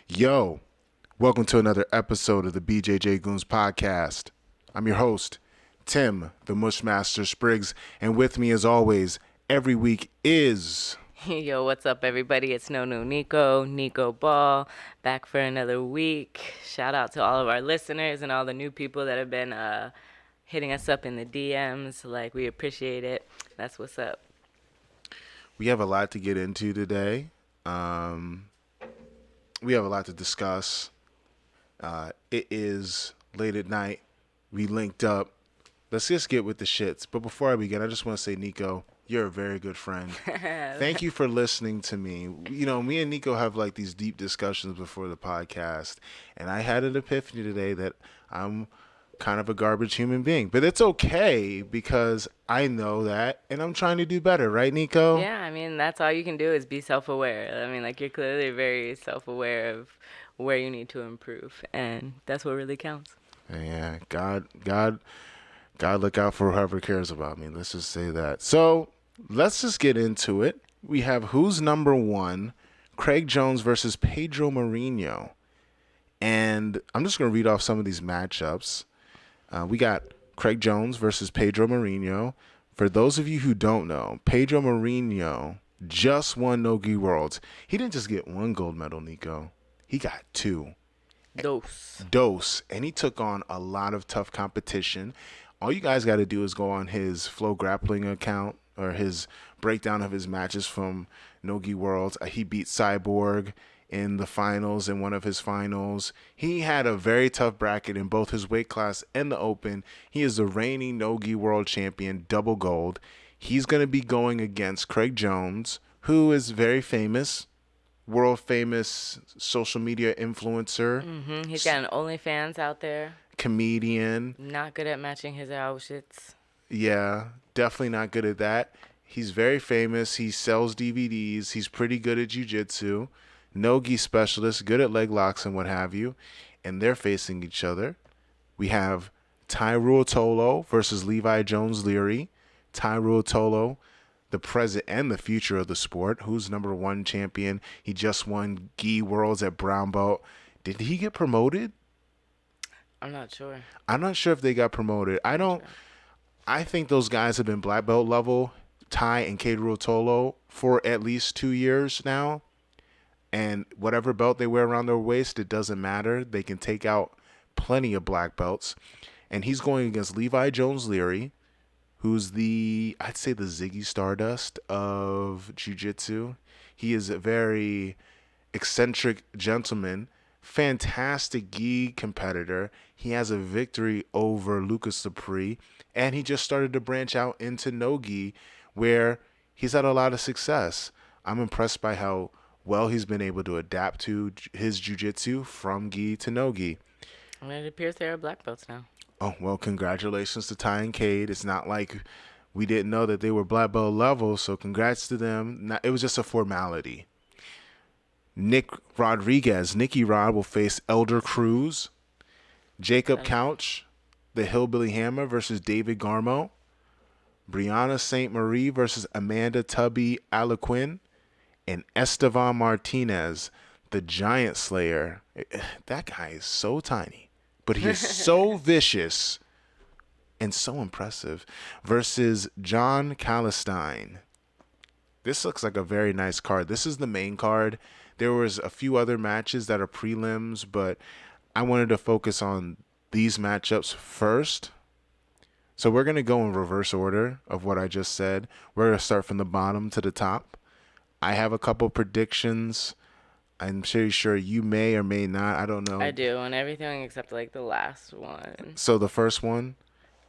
Yo, welcome to another episode of the Bjj Goons podcast. I'm your host, Tim, the Mushmaster Spriggs, and with me as always, every week is... Yo, what's up, everybody? It's Nico Ball, back for another week. Shout out to all of our listeners and all the new people that have been hitting us up in the DMs. Like, we appreciate it. That's what's up. We have a lot to get into today. We have a lot to discuss. It is late at night. We linked up. Let's just get with the shits. But before I begin, I just want to say, Nico, you're a very good friend. Thank you for listening to me. You know, me and Nico have like these deep discussions before the podcast. And I had an epiphany today that I'm kind of a garbage human being. But it's okay because I know that and I'm trying to do better. Right, Nico? Yeah, I mean, that's all you can do is be self-aware. I mean, like, you're clearly very self-aware of where you need to improve. And that's what really counts. Yeah, God, look out for whoever cares about me. Let's just say that. So let's just get into it. We have who's number one, Craig Jones versus Pedro Mourinho. And I'm just going to read off some of these matchups. We got Craig Jones versus Pedro Mourinho. For those of you who don't know, Pedro Mourinho just won Nogi Worlds. He didn't just get one gold medal, Nico. He got two. Dose. And he took on a lot of tough competition. All you guys got to do is go on his Flow Grappling account or his breakdown of his matches from Nogi Worlds. He beat Cyborg in the finals, in one of his finals. He had a very tough bracket in both his weight class and the open. He is the reigning Nogi World Champion, double gold. He's going to be going against Craig Jones, who is very famous, world famous social media influencer. He's got an OnlyFans out there. Comedian. Not good at matching his outfits. Yeah, definitely not good at that. He's very famous. He sells DVDs. He's pretty good at jiu-jitsu. No-gi specialist, good at leg locks and what have you. And they're facing each other. We have Tyro Tolo versus Levi Jones Leary. Tyro Tolo, the present and the future of the sport. Who's number one champion? He just won Gi Worlds at brown belt. Did he get promoted? I'm not sure. I'm not sure if they got promoted. I think those guys have been black belt level, Ty and Pedro Tolo, for at least 2 years now. And whatever belt they wear around their waist, it doesn't matter. They can take out plenty of black belts. And he's going against Levi Jones Leary, who's I'd say the Ziggy Stardust of jiu-jitsu. He is a very eccentric gentleman, fantastic gi competitor. He has a victory over Lucas Dupree, and he just started to branch out into no-gi, where he's had a lot of success. I'm impressed by how well he's been able to adapt to his jiu-jitsu from gi to no-gi. And it appears there are black belts now. Oh, well, congratulations to Ty and Cade. It's not like we didn't know that they were black belt level, so congrats to them. It was just a formality. Nicky Rod will face Elder Cruz. Jacob Couch, the Hillbilly Hammer versus David Garmo. Brianna St. Marie versus Amanda Tubby Alaquin. And Estevan Martinez, the Giant Slayer. That guy is so tiny, but he is so vicious and so impressive. Versus John Calistine. This looks like a very nice card. This is the main card. There was a few other matches that are prelims, but I wanted to focus on these matchups first. So we're going to go in reverse order of what I just said. We're going to start from the bottom to the top. I have a couple predictions. I'm sure you may or may not. I don't know. I do, and everything except like the last one. So the first one.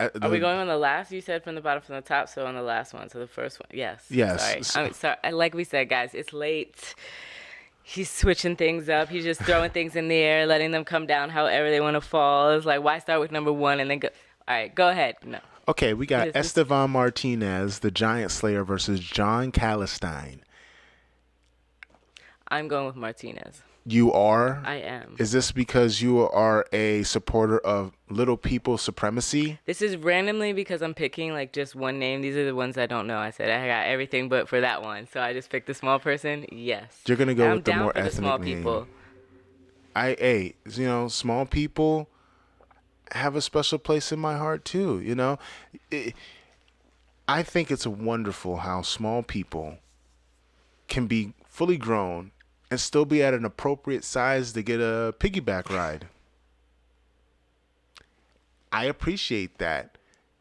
Are we going on the last? You said from the bottom, from the top, so on the last one. So the first one, yes. Yes. Sorry. Like we said, guys, it's late. He's switching things up. He's just throwing things in the air, letting them come down however they want to fall. It's like, why start with number one and then go? All right, go ahead. No. Okay, we got Estevan Martinez, the Giant Slayer, versus John Calistine. I'm going with Martinez. You are? I am. Is this because you are a supporter of little people supremacy? This is randomly because I'm picking like just one name. These are the ones I don't know. I said I got everything but for that one. So I just picked the small person. Yes. You're going to go with the more ethnic small name. people. Small people have a special place in my heart too. I think it's wonderful how small people can be fully grown and still be at an appropriate size to get a piggyback ride. I appreciate that.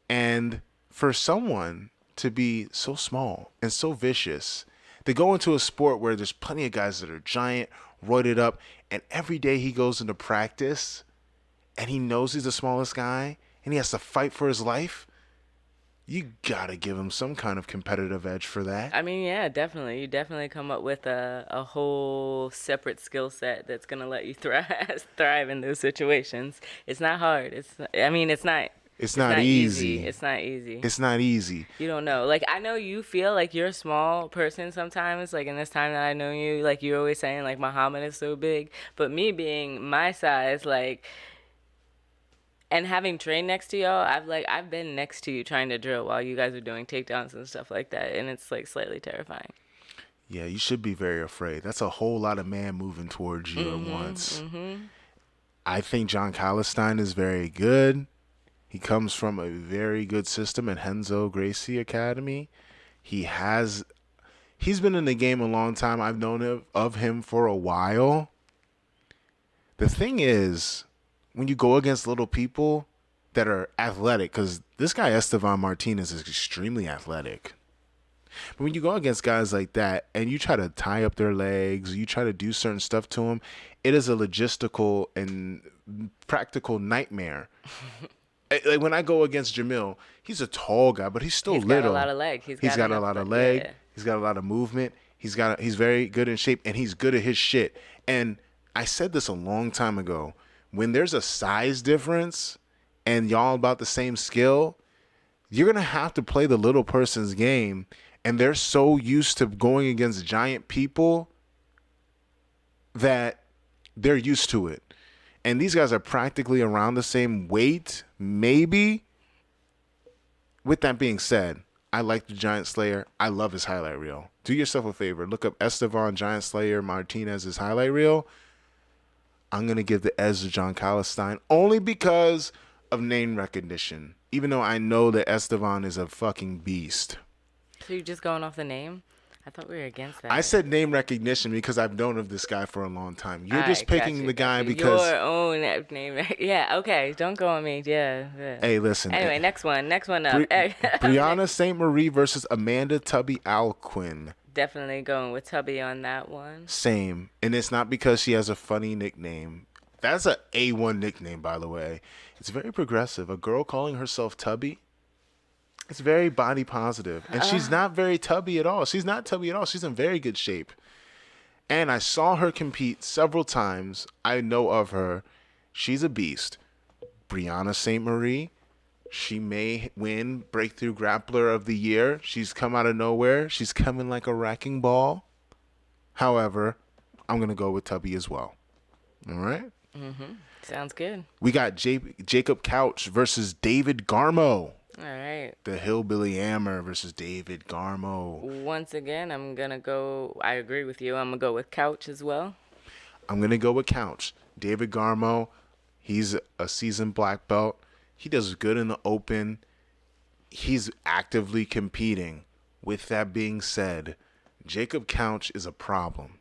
And for someone to be so small and so vicious, they go into a sport where there's plenty of guys that are giant, roided up, and every day he goes into practice and he knows he's the smallest guy and he has to fight for his life. You gotta give him some kind of competitive edge for that. I mean, yeah, definitely. You definitely come up with a whole separate skill set that's gonna let you thrive in those situations. It's not hard. It's not easy. It's not easy. It's not easy. You don't know. Like, I know you feel like you're a small person sometimes. Like, in this time that I know you, like, you're always saying, like, Muhammad is so big. But me being my size, like, and having trained next to y'all, I've been next to you trying to drill while you guys are doing takedowns and stuff like that, and it's like slightly terrifying. Yeah, you should be very afraid. That's a whole lot of man moving towards you at once. I think John Calistine is very good. He comes from a very good system at Renzo Gracie Academy. He's been in the game a long time. I've known of him for a while. The thing is, when you go against little people that are athletic, because this guy Esteban Martinez is extremely athletic. But when you go against guys like that and you try to tie up their legs, you try to do certain stuff to them, it is a logistical and practical nightmare. Like when I go against Jamil, he's a tall guy, but he's still little. He's got a lot of leg. He's got a lot of leg. Yeah. He's got a lot of movement. He's very good in shape, and he's good at his shit. And I said this a long time ago. When there's a size difference and y'all about the same skill, you're going to have to play the little person's game. And they're so used to going against giant people that they're used to it. And these guys are practically around the same weight, maybe. With that being said, I like the Giant Slayer. I love his highlight reel. Do yourself a favor. Look up Esteban Giant Slayer Martinez's highlight reel. I'm going to give the edge to John Calistine only because of name recognition. Even though I know that Esteban is a fucking beast. So you're just going off the name? I thought we were against that. I said name recognition because I've known of this guy for a long time. You're just picking the guy because... Your own name. Yeah, okay. Don't go on me. Yeah. Hey, listen. Anyway, next one up. Brianna St. Marie versus Amanda Tubby Alquin. Definitely going with Tubby on that one. Same. And it's not because she has a funny nickname. That's an A1 nickname, by the way. It's very progressive. A girl calling herself Tubby. It's very body positive. And she's not very tubby at all. She's not tubby at all. She's in very good shape. And I saw her compete several times. I know of her. She's a beast. Brianna St. Marie. She may win Breakthrough Grappler of the Year. She's come out of nowhere. She's coming like a wrecking ball. However, I'm going to go with Tubby as well. All right? Mm-hmm. Sounds good. We got Jacob Couch versus David Garmo. All right. The Hillbilly Hammer versus David Garmo. Once again, I agree with you. I'm going to go with Couch as well. I'm going to go with Couch. David Garmo, he's a seasoned black belt. He does good in the open. He's actively competing. With that being said, Jacob Couch is a problem.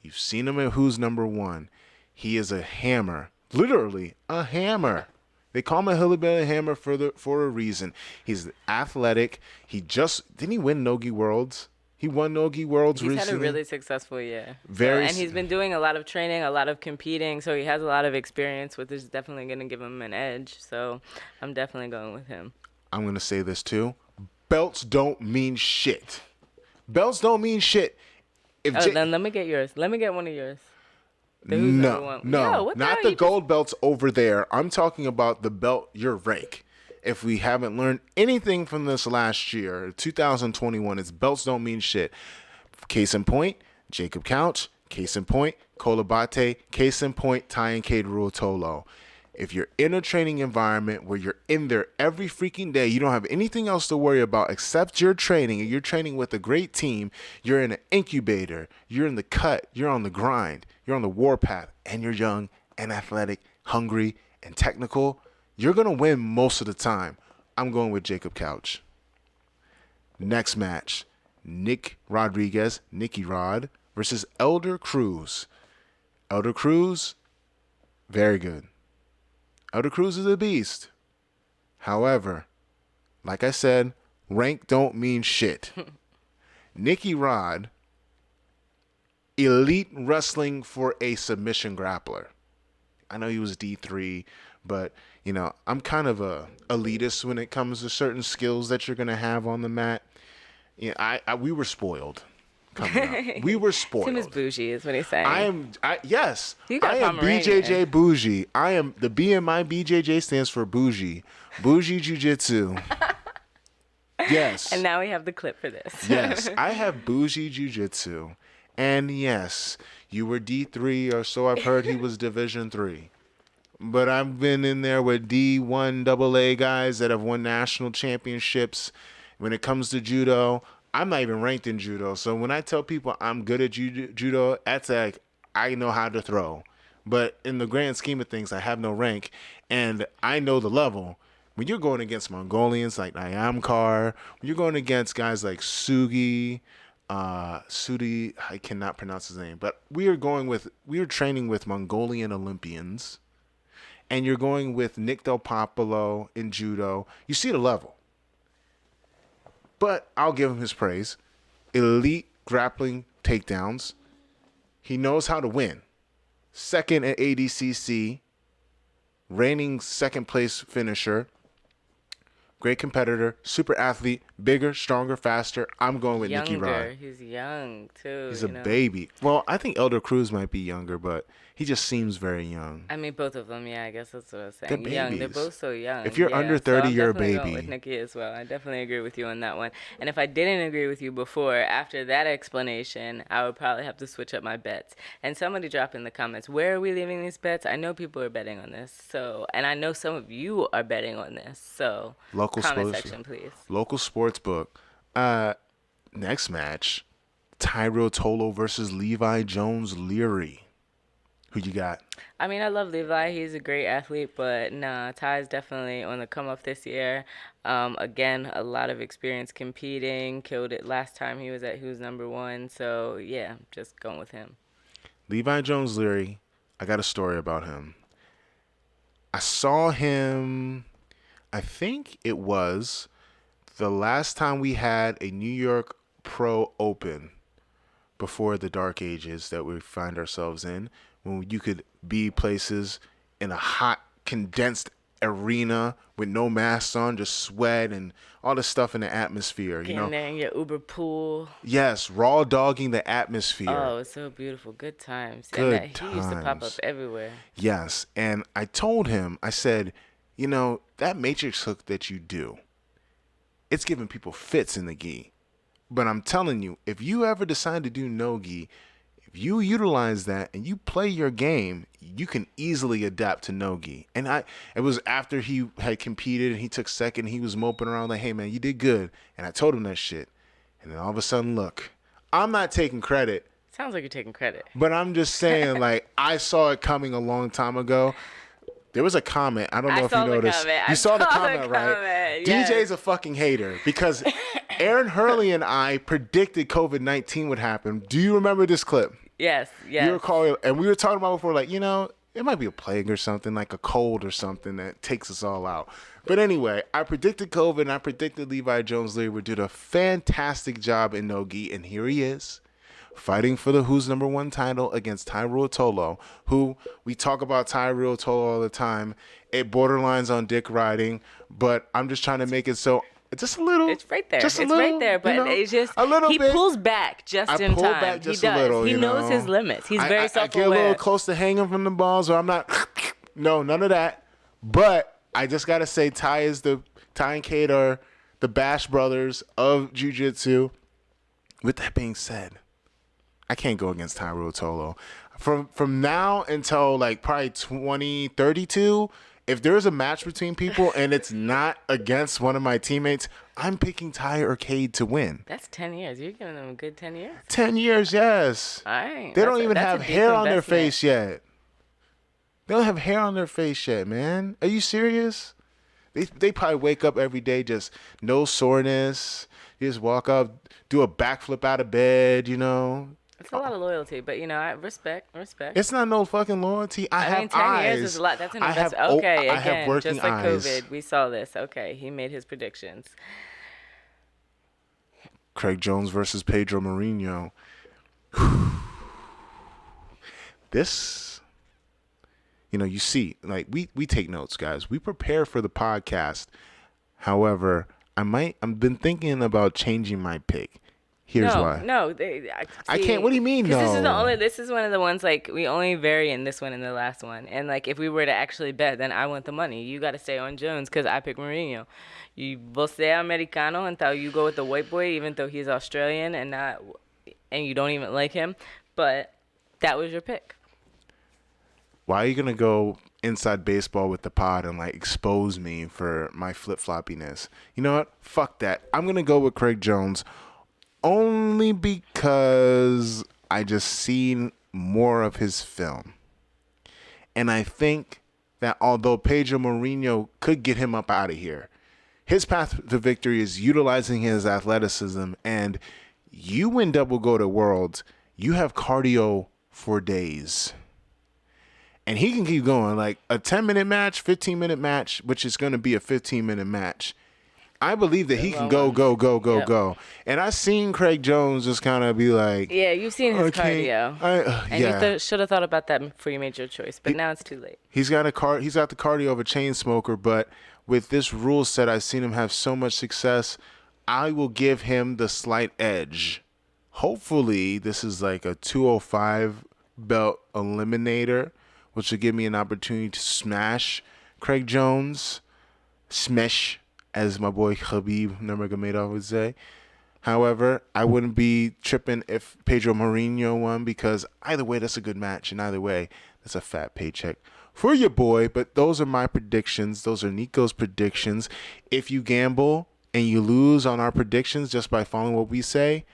You've seen him at Who's Number One. He is a hammer. Literally a hammer. They call him a Hillbilly Hammer for a reason. He's athletic. Didn't he win Nogi Worlds? He won Nogi Worlds recently. He's had a really successful year. And he's been doing a lot of training, a lot of competing, so he has a lot of experience, which is definitely going to give him an edge. So I'm definitely going with him. I'm going to say this too. Belts don't mean shit. Belts don't mean shit. Then let me get yours. Let me get one of yours. No, not the gold belts over there. I'm talking about the belt, your rank. If we haven't learned anything from this last year, 2021, it's belts don't mean shit. Case in point, Jacob Couch. Case in point, Kolabate. Case in point, Ty and Cade Rule Tolo. If you're in a training environment where you're in there every freaking day, you don't have anything else to worry about except your training, and you're training with a great team, you're in an incubator, you're in the cut, you're on the grind, you're on the warpath, and you're young and athletic, hungry and technical, you're going to win most of the time. I'm going with Jacob Couch. Next match, Nicky Rod versus Elder Cruz. Elder Cruz, very good. Elder Cruz is a beast. However, like I said, rank don't mean shit. Nicky Rod, elite wrestling for a submission grappler. I know he was D3, but, you know, I'm kind of a elitist when it comes to certain skills that you're going to have on the mat. You know, we were spoiled coming up. We were spoiled. Tim is Boujee is what he's saying. Yes. You got I am Pomeranian. BJJ Boujee. I am, the B in my BJJ stands for Boujee. Boujee Jiu-Jitsu. Yes. And now we have the clip for this. Yes. I have Boujee Jiu-Jitsu. And yes, you were D3, or so I've heard. He was Division 3. But I've been in there with D1 AA guys that have won national championships. When it comes to judo, I'm not even ranked in judo. So when I tell people I'm good at judo, that's like I know how to throw. But in the grand scheme of things, I have no rank. And I know the level. When you're going against Mongolians like Nyamkar, when you're going against guys like Sudi, I cannot pronounce his name, but we are training with Mongolian Olympians, and you're going with Nick Del Popolo in judo. You see the level. But I'll give him his praise. Elite grappling takedowns. He knows how to win. Second at ADCC, reigning second place finisher. Great competitor, super athlete, bigger, stronger, faster. I'm going with Nicky Rod. He's young, too. He's a baby. Well, I think Elder Cruz might be younger, but he just seems very young. I mean, both of them, yeah, I guess that's what I was saying. They're babies. Young. They're both so young. If you're under 30, you're a baby. Going with Nicky as well. I definitely agree with you on that one. And if I didn't agree with you before, after that explanation, I would probably have to switch up my bets. And somebody drop in the comments, where are we leaving these bets? I know people are betting on this. So, and I know some of you are betting on this. So, comment section, please. Local sports book. Next match, Tyro Tolo versus Levi Jones Leary. Who you got? I mean, I love Levi. He's a great athlete, but nah, Ty's definitely on the come up this year. Again, a lot of experience competing. Killed it last time he was number 1. So yeah, just going with him. Levi Jones Leary. I got a story about him. I saw him. I think it was the last time we had a New York Pro Open before the dark ages that we find ourselves in, when you could be places in a hot, condensed arena with no masks on, just sweat and all this stuff in the atmosphere. You know, there in your Uber pool. Yes, raw dogging the atmosphere. Oh, it's so beautiful. Good times. Good times. He used to pop up everywhere. Yes, and I told him, I said, you know, that matrix hook that you do, it's giving people fits in the gi. But I'm telling you, if you ever decide to do no gi, if you utilize that and you play your game, you can easily adapt to no gi. And it was after he had competed and he took second, he was moping around like, hey man, you did good. And I told him that shit. And then all of a sudden, look, I'm not taking credit. Sounds like you're taking credit. But I'm just saying, like, I saw it coming a long time ago. There was a comment. I don't know if you noticed. You saw the comment, right? Yes. DJ's a fucking hater because Aaron Hurley and I predicted COVID-19 would happen. Do you remember this clip? Yes, yes. You recall, and we were talking about before, like, you know, it might be a plague or something, like a cold or something that takes us all out. But anyway, I predicted COVID, and I predicted Levi Jones Leary would do a fantastic job in no-gi, and here he is, fighting for the Who's Number 1 title against Tyro Tolo, who we talk about Tyro Tolo all the time. It borderlines on dick riding, but I'm just trying to make it so just a little. It's right there. Just it's right there, but you know, it's just a little he bit. pulls back just in time. Back just he does. A little, he knows his limits. He's very self-aware. I get a little close to hanging from the balls, or I'm not. No, none of that. But I just gotta say, Ty and Kate are the Bash brothers of Jiu-Jitsu. With that being said, I can't go against Tyro Tolo. From now until like probably 2032, if there's a match between people and it's not against one of my teammates, I'm picking Ty or Cade to win. That's 10 years. You're giving them a good 10 years? 10 years, yes. All right. They don't even have hair on their face yet. They don't have hair on their face yet, man. Are you serious? They probably wake up every day just no soreness. You just walk up, do a backflip out of bed, you know. It's a lot of loyalty, but I respect. It's not no fucking loyalty. I mean, have 10 eyes. years is a lot. That's an I have investment. Okay, I have again, working just like eyes. COVID, we saw this. Okay, he made his predictions. Craig Jones versus Pedro Mourinho. This, you see, like we take notes, guys. We prepare for the podcast. However, I've been thinking about changing my pick. Here's why. No, I can't. What do you mean? No. This is one of the ones like we only vary in this one and the last one. And like if we were to actually bet, then I want the money. You got to stay on Jones because I pick Mourinho. Você americano until you go with the white boy, even though he's Australian and you don't even like him. But that was your pick. Why are you gonna go inside baseball with the pod and like expose me for my flip floppiness? You know what? Fuck that. I'm gonna go with Craig Jones. Only because I just seen more of his film. And I think that although Pedro Mourinho could get him up out of here, his path to victory is utilizing his athleticism. And you win double go to Worlds, you have cardio for days. And he can keep going. Like a 10-minute match, 15-minute match, which is going to be a 15-minute match. I believe that he can go. And I seen Craig Jones just kind of be like... Yeah, you've seen his cardio. You should have thought about that before you made your choice, but now it's too late. He's got the cardio of a chain smoker, but with this rule set, I've seen him have so much success. I will give him the slight edge. Hopefully, this is like a 205 belt eliminator, which will give me an opportunity to smash Craig Jones. Smash, as my boy Khabib Nurmagomedov would say. However, I wouldn't be tripping if Pedro Mourinho won because either way, that's a good match. And either way, that's a fat paycheck for your boy. But those are my predictions. Those are Nico's predictions. If you gamble and you lose on our predictions just by following what we say,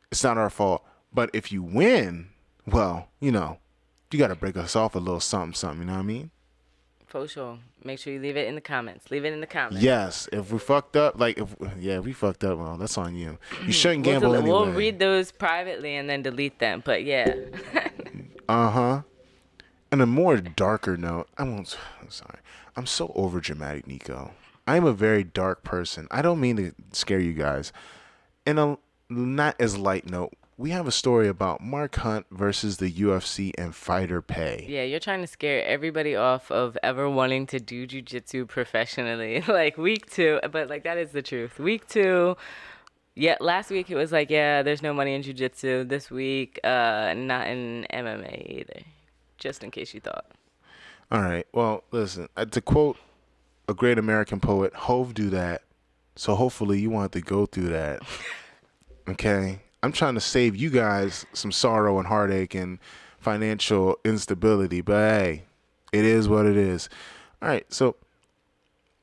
it's not our fault. But if you win, well, you got to break us off a little something, you know what I mean? For sure. Make sure you leave it in the comments. Yes. If we fucked up, we fucked up, well, that's on you. You shouldn't gamble anyway. We'll read those privately and then delete them, but yeah. On a more darker note, I'm sorry. I'm so overdramatic, Nico. I'm a very dark person. I don't mean to scare you guys. In a not as light note, we have a story about Mark Hunt versus the UFC and fighter pay. Yeah, you're trying to scare everybody off of ever wanting to do jiu-jitsu professionally. Like week 2, but like that is the truth. Week 2, yeah, last week it was like, yeah, there's no money in jiu-jitsu. This week, not in MMA either. Just in case you thought. All right. Well, listen, to quote a great American poet, Hove do that. So hopefully you want to go through that. Okay? I'm trying to save you guys some sorrow and heartache and financial instability, but hey, it is what it is. All right, so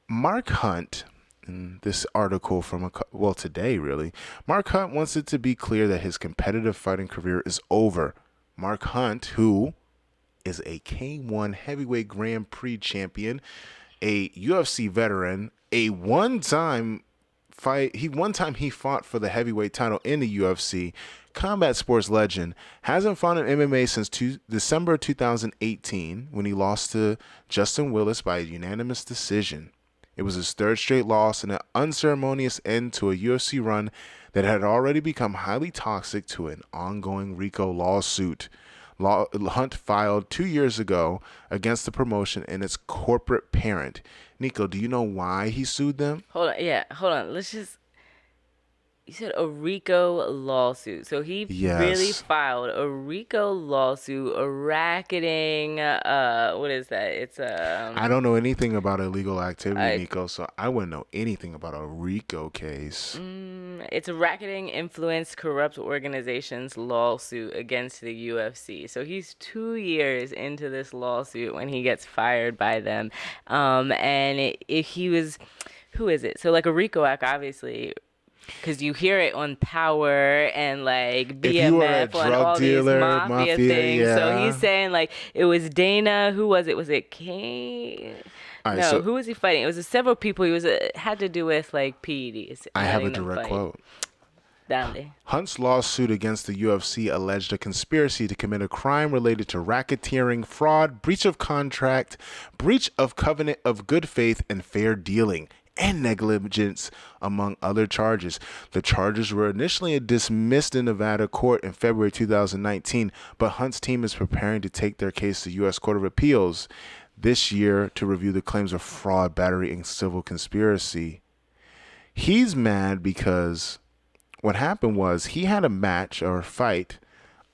Mark Hunt, in this article from today really, Mark Hunt wants it to be clear that his competitive fighting career is over. Mark Hunt, who is a K1 heavyweight Grand Prix champion, a UFC veteran, a one-time he fought for the heavyweight title in the UFC, combat sports legend, hasn't fought in MMA since December 2018 when he lost to Justin Willis by a unanimous decision. It was his third straight loss and an unceremonious end to a UFC run that had already become highly toxic to an ongoing RICO lawsuit. Hunt filed 2 years ago against the promotion and its corporate parent. Nico, do you know why he sued them? Hold on. You said a RICO lawsuit. So he really filed a RICO lawsuit, a racketing, what is that? It's I don't know anything about illegal activity, Nico, so I wouldn't know anything about a RICO case. It's a racketing, influence, corrupt organizations lawsuit against the UFC. So he's 2 years into this lawsuit when he gets fired by them. Who is it? So like a RICO Act, obviously, Because you hear it on Power and like If you are a BMF on drug all these dealer, mafia mafia, things. So he's yeah. saying like it was Dana. Who was it? Was it Kane? All right, No, so who was he fighting? It was several people. He was had to do with like PEDs I and have a letting them direct fight. quote. Dale. Hunt's lawsuit against the UFC alleged a conspiracy to commit a crime related to racketeering, fraud, breach of contract, breach of covenant of good faith and fair dealing, and negligence, among other charges. The charges were initially dismissed in Nevada court in February 2019, but Hunt's team is preparing to take their case to U.S. Court of Appeals this year to review the claims of fraud, battery, and civil conspiracy. He's mad because what happened was he had a match or a fight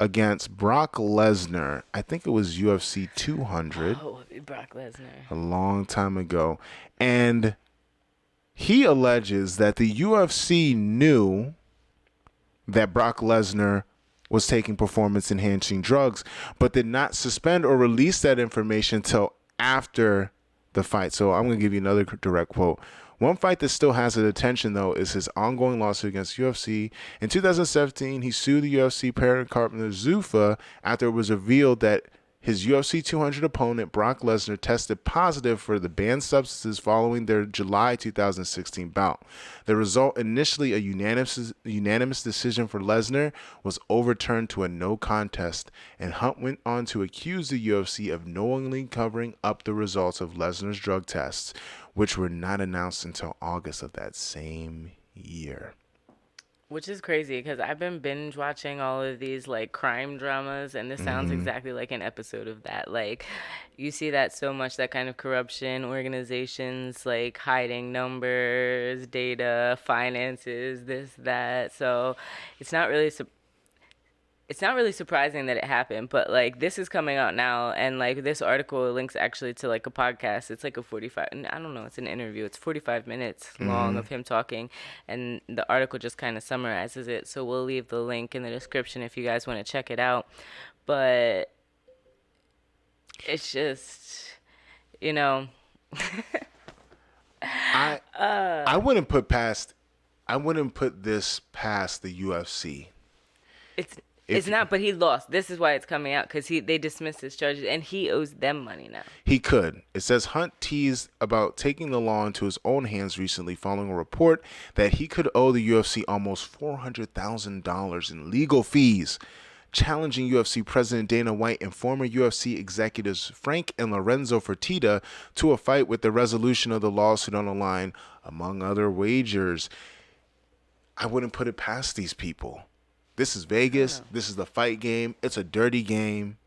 against Brock Lesnar. I think it was UFC 200 Oh, Brock Lesnar. a long time ago. And he alleges that the UFC knew that Brock Lesnar was taking performance enhancing drugs, but did not suspend or release that information until after the fight. So I'm going to give you another direct quote. One fight that still has his attention, though, is his ongoing lawsuit against UFC. In 2017, he sued the UFC parent company Zuffa after it was revealed that his UFC 200 opponent, Brock Lesnar, tested positive for the banned substances following their July 2016 bout. The result, initially a unanimous decision for Lesnar, was overturned to a no contest, and Hunt went on to accuse the UFC of knowingly covering up the results of Lesnar's drug tests, which were not announced until August of that same year. Which is crazy because I've been binge watching all of these like crime dramas, and this sounds exactly like an episode of that. Like, you see that so much, that kind of corruption, organizations like hiding numbers, data, finances, this, that. So it's not really it's not really surprising that it happened, but like this is coming out now, and like this article links actually to like a podcast. It's like a 45, I don't know, it's an interview. It's 45 minutes long of him talking, and the article just kind of summarizes it. So we'll leave the link in the description if you guys want to check it out. But it's just, you know, I wouldn't put this past the UFC. it's If it's not, but he lost. This is why it's coming out, because they dismissed his charges, and he owes them money now. He could. It says Hunt teased about taking the law into his own hands recently following a report that he could owe the UFC almost $400,000 in legal fees, challenging UFC President Dana White and former UFC executives Frank and Lorenzo Fertitta to a fight with the resolution of the lawsuit on the line, among other wagers. I wouldn't put it past these people. This is Vegas. This is the fight game. It's a dirty game.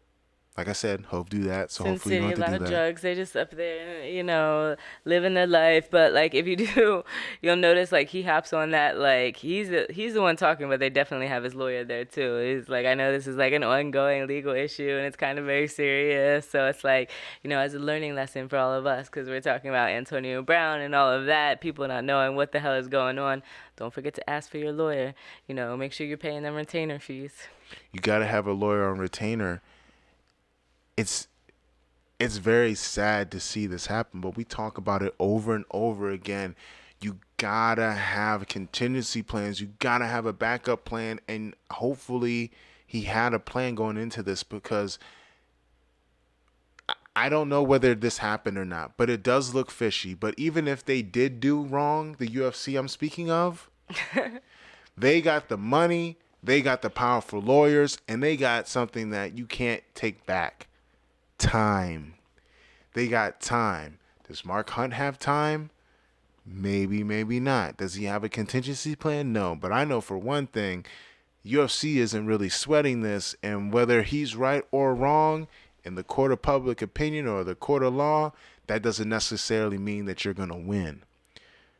Like I said, hope do that. So Sin hopefully you City, don't a have lot to of do that. drugs. They just up there, living their life. But like, if you do, you'll notice like he hops on that. Like he's the one talking, but they definitely have his lawyer there too. He's like, I know this is like an ongoing legal issue, and it's kind of very serious. So it's like, as a learning lesson for all of us, because we're talking about Antonio Brown and all of that. People not knowing what the hell is going on. Don't forget to ask for your lawyer. Make sure you're paying them retainer fees. You got to have a lawyer on retainer. It's very sad to see this happen, but we talk about it over and over again. You gotta have contingency plans. You gotta have a backup plan, and hopefully he had a plan going into this, because I don't know whether this happened or not, but it does look fishy. But even if they did do wrong, the UFC I'm speaking of, they got the money, they got the powerful lawyers, and they got something that you can't take back. Time. They got time. Does Mark Hunt have time? Maybe, maybe not. Does he have a contingency plan? No. But I know for one thing, UFC isn't really sweating this, and whether he's right or wrong in the court of public opinion or the court of law, that doesn't necessarily mean that you're going to win.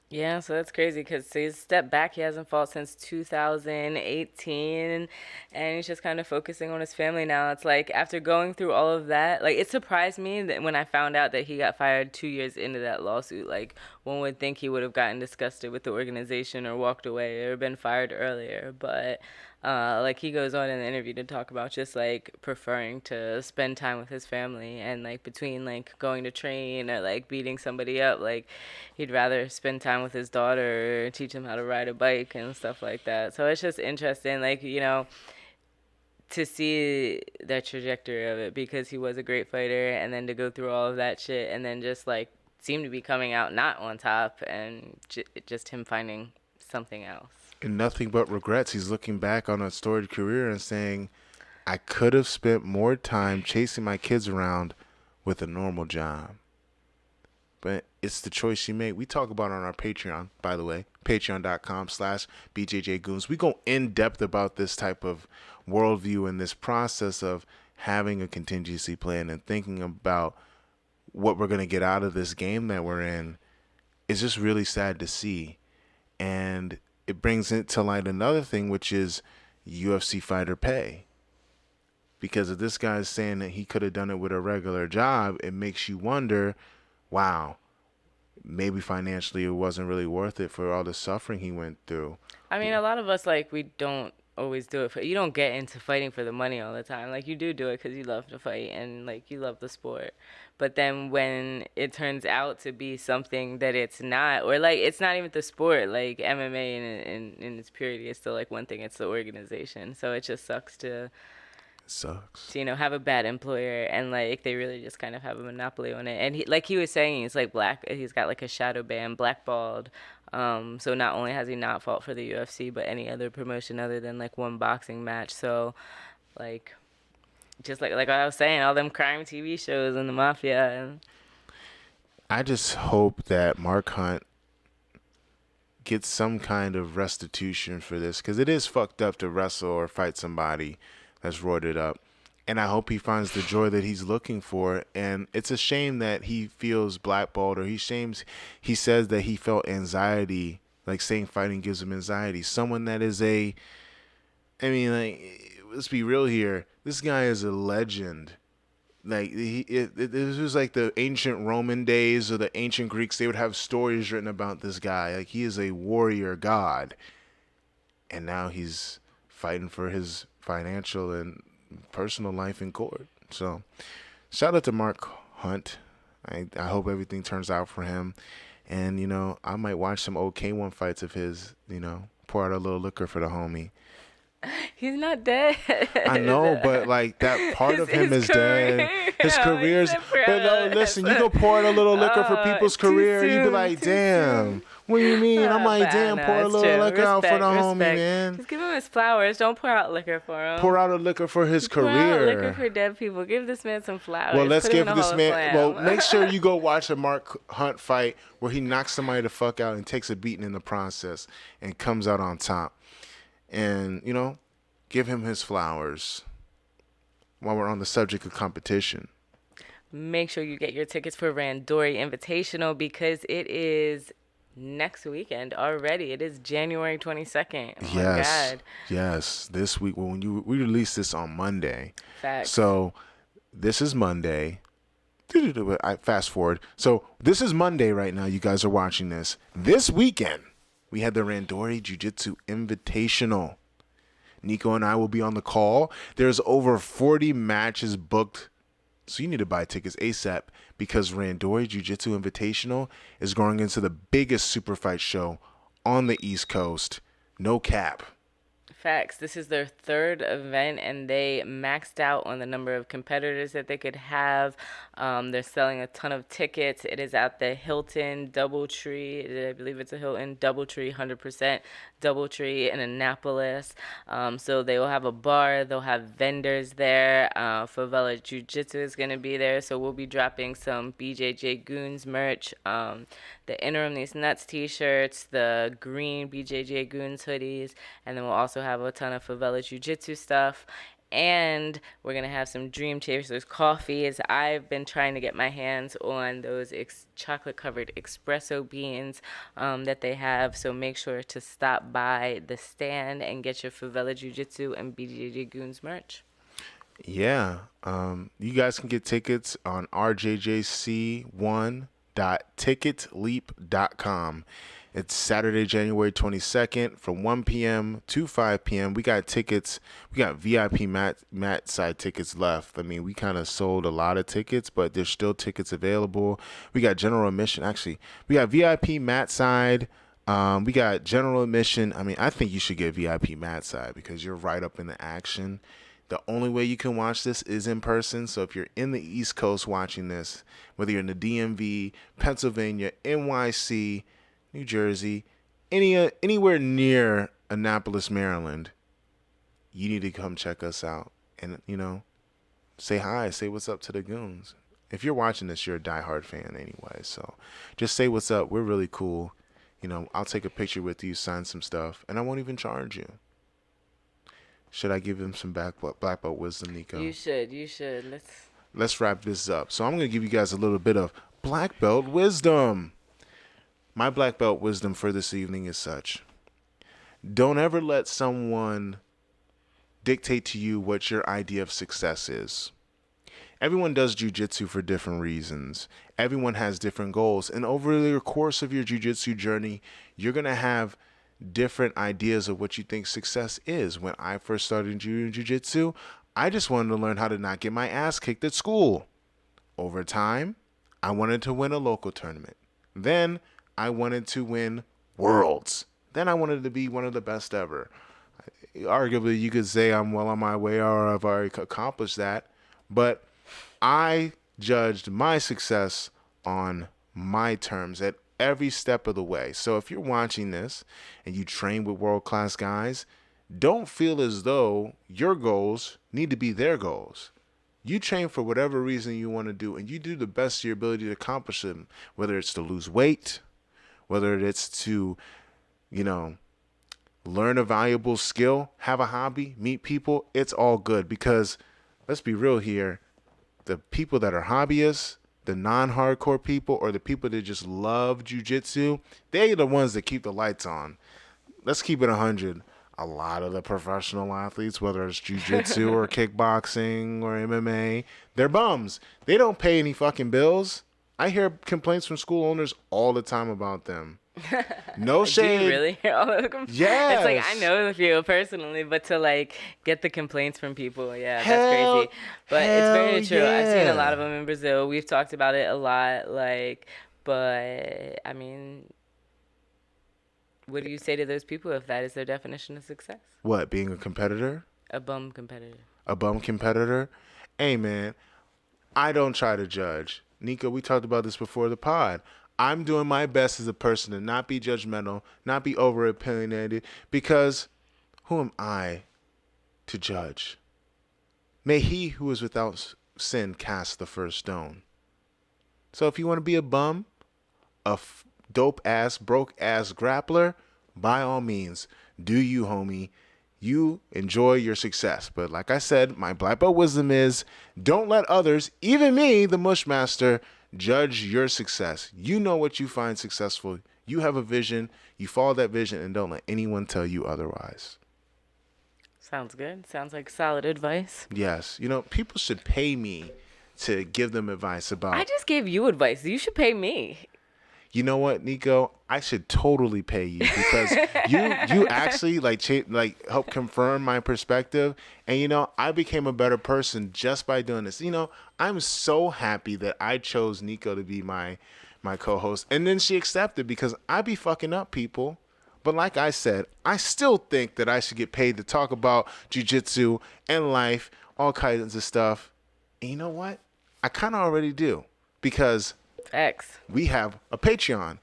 Yeah, so that's crazy because he's stepped back. He hasn't fought since 2018, and he's just kind of focusing on his family now. It's like after going through all of that, like it surprised me that when I found out that he got fired 2 years into that lawsuit. Like, one would think he would have gotten disgusted with the organization or walked away or been fired earlier. But like he goes on in the interview to talk about just like preferring to spend time with his family, and like between like going to train or like beating somebody up, like he'd rather spend time with his daughter or teach him how to ride a bike and stuff like that. So it's just interesting, like, you know, to see that trajectory of it, because he was a great fighter, and then to go through all of that shit and then just like seem to be coming out not on top, and just him finding something else. And nothing but regrets. He's looking back on a storied career and saying, I could have spent more time chasing my kids around with a normal job. But it's the choice you make. We talk about it on our Patreon, by the way, patreon.com/Bjj Goons. We go in depth about this type of worldview and this process of having a contingency plan and thinking about what we're going to get out of this game that we're in. It's just really sad to see. And it brings it to light another thing, which is UFC fighter pay. Because if this guy's saying that he could have done it with a regular job, it makes you wonder, wow, maybe financially it wasn't really worth it for all the suffering he went through. I mean, a lot of us, like, we don't always do it for, you don't get into fighting for the money all the time. Like, you do it because you love to fight and like you love the sport. But then when it turns out to be something that it's not, or like it's not even the sport, like MMA in its purity is still like one thing, it's the organization. So it just sucks to Sucks. you know, have a bad employer, and like they really just kind of have a monopoly on it. And he, like he was saying, he's like he's got like a shadow ban, blackballed. So not only has he not fought for the UFC, but any other promotion other than like one boxing match. So like, just like I was saying, all them crime TV shows and the mafia. And I just hope that Mark Hunt gets some kind of restitution for this, because it is fucked up to wrestle or fight somebody that's roided up. And I hope he finds the joy that he's looking for. And it's a shame that he feels blackballed, or he says that he felt anxiety, like saying fighting gives him anxiety. Someone that is let's be real here. This guy is a legend. Like it was like the ancient Roman days or the ancient Greeks. They would have stories written about this guy. Like, he is a warrior god. And now he's fighting for his financial and personal life in court. So shout out to Mark Hunt. I hope everything turns out for him. And, you know, I might watch some old K1 fights of his, you know, pour out a little liquor for the homie. he's not dead. I know, but like that part of him is dead. His career's. But no, listen, you go pour out a little liquor for people's career, you be like, damn. What do you mean? I'm like, damn, pour a little liquor out for the homie, man. Just give him his flowers. Don't pour out liquor for him. Pour out a liquor for his Pour career. out liquor for dead people. Give this man some flowers. Well, let's Put him give in a this Hall of man. Fame. Well, make sure you go watch a Mark Hunt fight where he knocks somebody the fuck out and takes a beating in the process and comes out on top. And, you know, give him his flowers while we're on the subject of competition. Make sure you get your tickets for Randori Invitational, because it is next weekend already. It is January 22nd. Oh my God. Yes. This week, we release this on Monday. Facts. So this is Monday. I fast forward. So this is Monday right now. You guys are watching this. This weekend, we had the Randori Jiu-Jitsu Invitational. Nico and I will be on the call. There's over 40 matches booked. So you need to buy tickets ASAP, because Randori Jiu-Jitsu Invitational is going into the biggest super fight show on the East Coast. No cap. Facts. This is their third event, and they maxed out on the number of competitors that they could have. They're selling a ton of tickets. It is at the Hilton Doubletree. I believe it's a Hilton Doubletree, 100% Doubletree in Annapolis. So they will have a bar. They'll have vendors there. Favela Jiu-Jitsu is going to be there. So we'll be dropping some BJJ Goons merch. The Interim These Nuts t-shirts, the green BJJ Goons hoodies, and then we'll also have a ton of Favela Jiu-Jitsu stuff. And we're going to have some Dream Chasers coffees. I've been trying to get my hands on those chocolate-covered espresso beans that they have. So make sure to stop by the stand and get your Favela Jiu-Jitsu and BJJ Goons merch. Yeah. You guys can get tickets on RJJC1 www.ticketleap.com. It's Saturday, January 22nd from 1 p.m. to 5 p.m. We got tickets. We got VIP mat side tickets left. I mean, we kind of sold a lot of tickets, but there's still tickets available. We got general admission. Actually, we got VIP mat side. We got general admission. I mean, I think you should get VIP mat side because you're right up in the action. The only way you can watch this is in person. So if you're in the East Coast watching this, whether you're in the DMV, Pennsylvania, NYC, New Jersey, anywhere near Annapolis, Maryland, you need to come check us out and, say hi, say what's up to the goons. If you're watching this, you're a diehard fan anyway. So just say what's up. We're really cool. I'll take a picture with you, sign some stuff, and I won't even charge you. Should I give him some black belt wisdom, Nico? You should. Let's wrap this up. So I'm going to give you guys a little bit of black belt wisdom. My black belt wisdom for this evening is such. Don't ever let someone dictate to you what your idea of success is. Everyone does jiu-jitsu for different reasons. Everyone has different goals. And over the course of your jiu-jitsu journey, you're going to have different ideas of what you think success is. When I first started jiu-jitsu, I just wanted to learn how to not get my ass kicked at school. Over time, I wanted to win a local tournament. Then I wanted to win worlds. Then I wanted to be one of the best ever. Arguably, you could say I'm well on my way or I've already accomplished that. But I judged my success on my terms at every step of the way. So if you're watching this and you train with world-class guys, don't feel as though your goals need to be their goals. You train for whatever reason you want to do, and you do the best of your ability to accomplish them, whether it's to lose weight, whether it's to, learn a valuable skill, have a hobby, meet people. It's all good because, let's be real here, the people that are hobbyists, the non-hardcore people, or the people that just love jiu-jitsu, they're the ones that keep the lights on. Let's keep it 100. A lot of the professional athletes, whether it's jiu-jitsu or kickboxing or MMA, they're bums. They don't pay any fucking bills. I hear complaints from school owners all the time about them. No shade. Do you really hear all of the complaints? Yes. It's like I know a few personally, but to get the complaints from people, that's Hell, crazy. But it's very true. yeah. I've seen a lot of them in Brazil. We've talked about it a lot. But I mean, what do you say to those people if that is their definition of success? What, being a competitor? A bum competitor. A bum competitor? Hey, man, I don't try to judge. Nico, we talked about this before the pod. I'm doing my best as a person to not be judgmental, not be over-opinionated, because who am I to judge? May he who is without sin cast the first stone. So if you want to be a bum, a dope-ass, broke-ass grappler, by all means, do you, homie. You enjoy your success. But like I said, my black belt wisdom is don't let others, even me, the Mushmaster, judge your success. You know what you find successful. You have a vision. You follow that vision, and don't let anyone tell you otherwise. Sounds good. Sounds like solid advice. Yes. People should pay me to give them advice about... I just gave you advice. You should pay me. You know what, Nico? I should totally pay you because you actually help confirm my perspective. And, I became a better person just by doing this. I'm so happy that I chose Nico to be my co-host. And then she accepted because I be fucking up people. But like I said, I still think that I should get paid to talk about jiu-jitsu and life, all kinds of stuff. And you know what? I kind of already do because... X. We have a Patreon.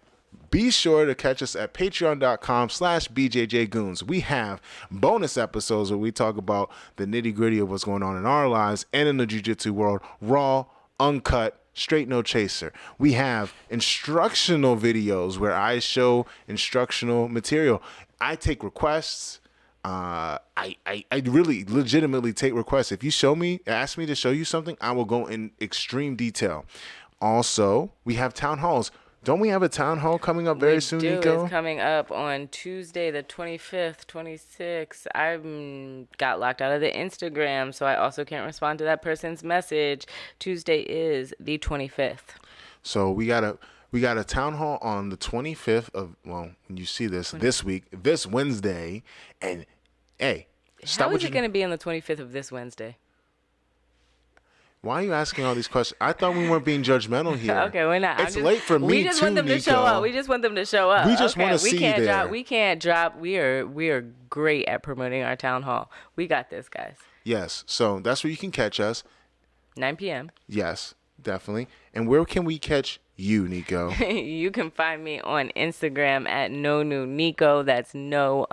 Be sure to catch us at patreon.com/Bjj Goons. We have bonus episodes where we talk about the nitty gritty of what's going on in our lives and in the jiu-jitsu world. Raw, uncut, straight no chaser. We have instructional videos where I show instructional material. I take requests. I really legitimately take requests. If you ask me to show you something, I will go in extreme detail. Also, we have town halls. Don't we have a town hall coming up very soon, Nico? It's coming up on Tuesday, the 25th, 26th. I got locked out of the Instagram, so I also can't respond to that person's message. Tuesday is the 25th. So we got to We got a town hall on the 25th of, well, when you see this week, this Wednesday. And, hey, How is it going to be on the 25th of this Wednesday? Why are you asking all these questions? I thought we weren't being judgmental here. Okay, we're not. It's late for me, We just want them to show up. We just want them to show up. We just want to see you there. We can't drop. We are great at promoting our town hall. We got this, guys. Yes. So that's where you can catch us. 9 p.m. Yes, definitely. And where can we catch you, Nico? You can find me on Instagram at no new Nico. That's no_new_Nico,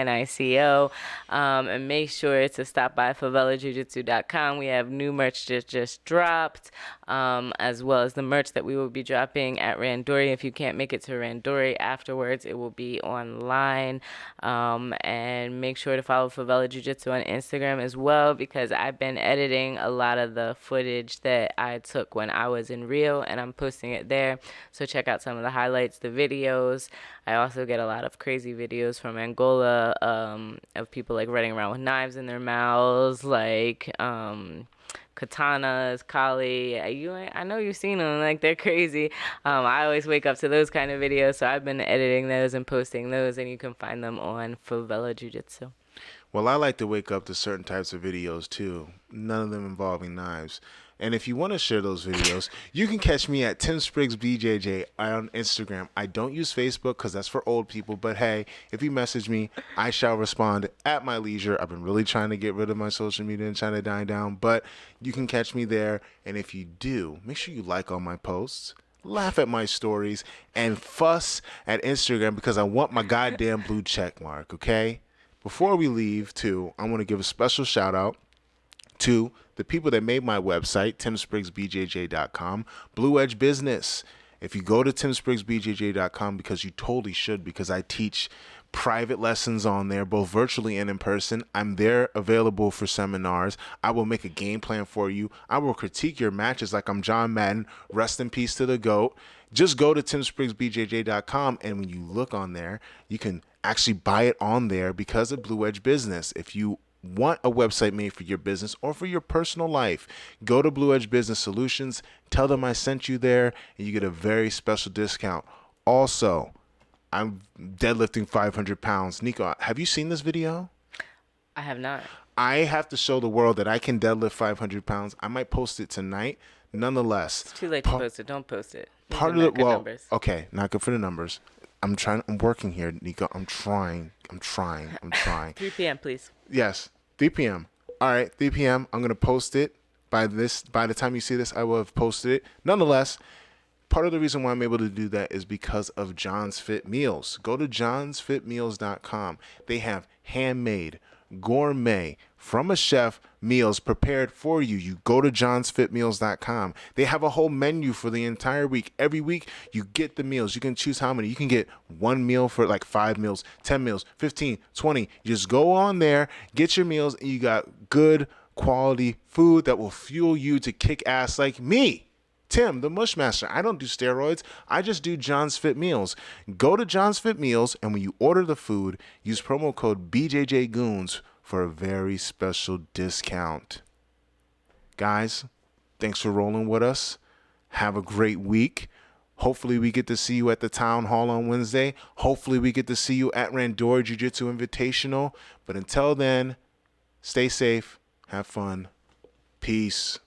NICO. And make sure to stop by favelajujitsu.com. We have new merch just dropped, as well as the merch that we will be dropping at Randori. If you can't make it to Randori afterwards, it will be online. And make sure to follow Favela Jiu-Jitsu on Instagram as well, because I've been editing a lot of the footage that I took when I was in Rio, and I'm posting it there. So check out some of the highlights, the videos. I also get a lot of crazy videos from Angola, of people like running around with knives in their mouths, like katanas, kali. I know you've seen them, like they're crazy. I always wake up to those kind of videos, so I've been editing those and posting those, and you can find them on Favela Jiu-Jitsu. Well, I like to wake up to certain types of videos too, none of them involving knives. And if you want to share those videos, you can catch me at Tim Spriggs BJJ on Instagram. I don't use Facebook because that's for old people. But hey, if you message me, I shall respond at my leisure. I've been really trying to get rid of my social media and trying to die down. But you can catch me there. And if you do, make sure you like all my posts, laugh at my stories, and fuss at Instagram because I want my goddamn blue check mark, okay? Before we leave, too, I want to give a special shout out to the people that made my website, timspriggsbjj.com, Blue Edge Business. If you go to timspriggsbjj.com, because you totally should, because I teach private lessons on there, both virtually and in person. I'm there available for seminars. I will make a game plan for you. I will critique your matches like I'm John Madden. Rest in peace to the GOAT. Just go to timspriggsbjj.com, and when you look on there, you can actually buy it on there because of Blue Edge Business. If you want a website made for your business or for your personal life, go to Blue Edge Business Solutions, tell them I sent you there, and you get a very special discount. Also, I'm deadlifting 500 pounds. Nico, have you seen this video? I have not. I have to show the world that I can deadlift 500 pounds. I might post it tonight. Nonetheless, it's too late to post it. Don't post it. Part of the numbers. Okay, not good for the numbers. I'm working here, Nico. I'm trying. 3 p.m., please. Yes, 3 p.m. All right, 3 p.m. I'm going to post it. By the time you see this, I will have posted it. Nonetheless, part of the reason why I'm able to do that is because of John's Fit Meals. Go to johnsfitmeals.com. They have handmade, gourmet, from a chef meals prepared for you. You go to johnsfitmeals.com. They have a whole menu for the entire week. Every week you get the meals. You can choose how many. You can get one meal for like 5 meals, 10 meals, 15, 20. You just go on there, get your meals, and you got good quality food that will fuel you to kick ass like me, Tim, the Mushmaster. I don't do steroids. I just do John's Fit Meals. Go to John's Fit Meals, and when you order the food, use promo code Bjj Goons for a very special discount. Guys, thanks for rolling with us. Have a great week. Hopefully we get to see you at the town hall on Wednesday. Hopefully we get to see you at Randori Jiu-Jitsu Invitational. But until then, stay safe, have fun. Peace.